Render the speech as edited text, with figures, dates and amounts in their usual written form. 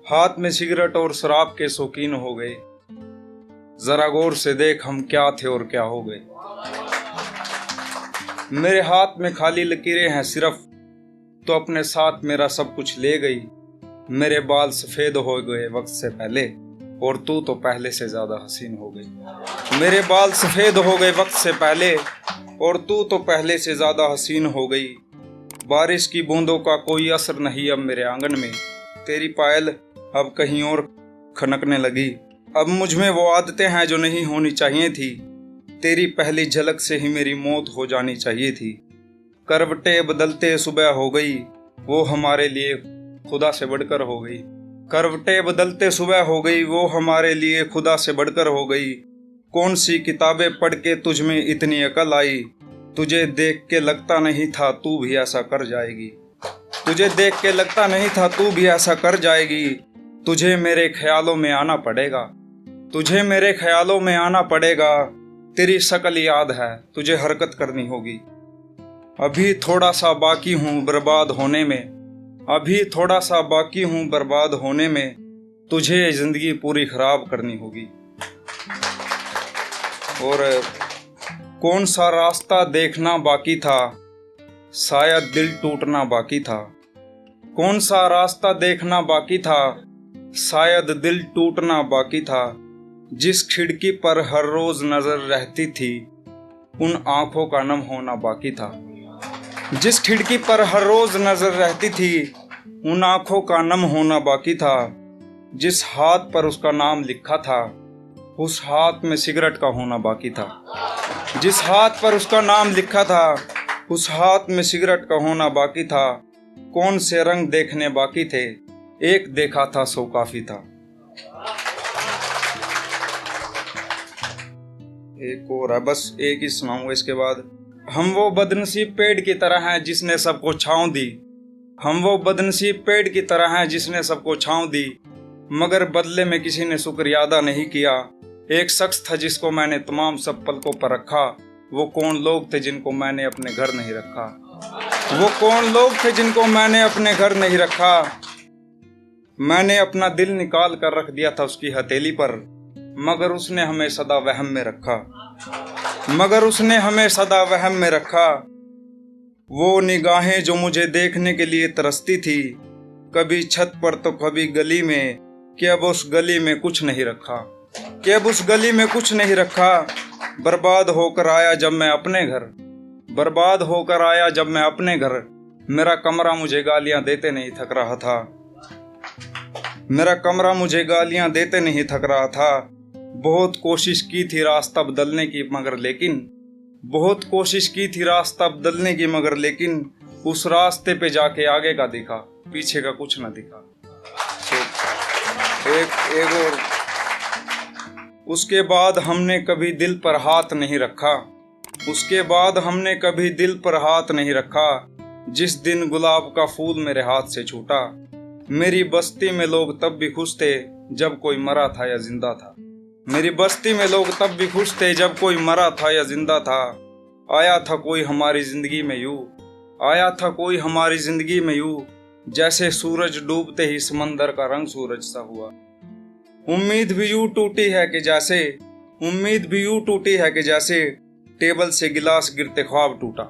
हाथ में सिगरेट और शराब के शौकीन हो गए। जरा गौर से देख हम क्या थे और क्या हो गए। मेरे हाथ में खाली लकीरें हैं सिर्फ, तो अपने साथ मेरा सब कुछ ले गई। मेरे बाल सफेद हो गए वक्त से पहले, और तू तो पहले से ज्यादा हसीन हो गई। मेरे बाल सफेद हो गए वक्त से पहले, और तू तो पहले से ज्यादा हसीन हो गई। बारिश की बूंदों का कोई असर नहीं अब मेरे आंगन में। तेरी पायल अब कहीं और खनकने लगी। अब मुझ में वो आदतें हैं जो नहीं होनी चाहिए थी। तेरी पहली झलक से ही मेरी मौत हो जानी चाहिए थी। करवटें बदलते सुबह हो गई, वो हमारे लिए खुदा से बढ़कर हो गई। करवटें बदलते सुबह हो गई, वो हमारे लिए खुदा से बढ़कर हो गई। कौन सी किताबें पढ़ के तुझ में इतनी अकल आई, तुझे देख के लगता नहीं था तू भी ऐसा कर जाएगी। तुझे देख के लगता नहीं था तू भी ऐसा कर जाएगी। तुझे मेरे ख्यालों में आना पड़ेगा, तुझे मेरे ख्यालों में आना पड़ेगा। तेरी शक्ल याद है, तुझे हरकत करनी होगी। अभी थोड़ा सा बाकी हूँ बर्बाद होने में, अभी थोड़ा सा बाकी हूँ बर्बाद होने में। तुझे जिंदगी पूरी खराब करनी होगी। और कौन सा रास्ता देखना बाकी था, शायद दिल टूटना बाकी था। कौन सा रास्ता देखना बाकी था, शायद दिल टूटना बाकी था। जिस खिड़की पर हर रोज नजर रहती थी, उन आंखों का नम होना बाकी था। जिस खिड़की पर हर रोज नजर रहती थी, उन आंखों का नम होना बाकी था। जिस हाथ पर उसका नाम लिखा था, उस हाथ में सिगरेट का होना बाकी था। जिस हाथ पर उसका नाम लिखा था, उस हाथ में सिगरेट का होना बाकी था। कौन से रंग देखने बाकी थे, एक देखा था सो काफी था। एक और है, बस एक ही सुनाऊंगा इसके बाद। हम वो बदनसीब पेड़ की तरह हैं जिसने सबको छांव दी। हम वो बदनसीब पेड़ की तरह हैं जिसने सबको छांव दी, मगर बदले में किसी ने शुक्रिया अदा नहीं किया। एक शख्स था जिसको मैंने तमाम सब पलकों पर रखा। वो कौन लोग थे जिनको मैंने अपने घर नहीं रखा। वो कौन लोग थे जिनको मैंने अपने घर नहीं रखा। मैंने अपना दिल निकाल कर रख दिया था उसकी हथेली पर, मगर उसने हमें सदा वहम में रखा। मगर उसने हमें सदा वहम में रखा। वो निगाहें जो मुझे देखने के लिए तरसती थी, कभी छत पर तो कभी गली में, कि अब उस गली में कुछ नहीं रखा। कि अब उस गली में कुछ नहीं रखा। बर्बाद होकर आया जब मैं अपने घर, बर्बाद होकर आया जब मैं अपने घर। मेरा कमरा मुझे गालियां देते नहीं थक रहा था। मेरा कमरा मुझे गालियां देते नहीं थक रहा था। बहुत कोशिश की थी रास्ता बदलने की मगर लेकिन, बहुत कोशिश की थी रास्ता बदलने की मगर लेकिन, उस रास्ते पे जाके आगे का दिखा, पीछे का कुछ ना दिखा। एक और। उसके बाद हमने कभी दिल पर हाथ नहीं रखा। उसके बाद हमने कभी दिल पर हाथ नहीं रखा। जिस दिन गुलाब का फूल मेरे हाथ से छूटा, मेरी बस्ती में लोग तब भी खुश थे जब कोई मरा था या जिंदा था। मेरी बस्ती में लोग तब भी खुश थे जब कोई मरा था या जिंदा था। आया था कोई हमारी जिंदगी में यूं, आया था कोई हमारी जिंदगी में यूं, जैसे सूरज डूबते ही समंदर का रंग सूरज सा हुआ। उम्मीद भी यूं टूटी है कि जैसे, उम्मीद भी यूं टूटी है कि जैसे टेबल से गिलास गिरते ख्वाब टूटा।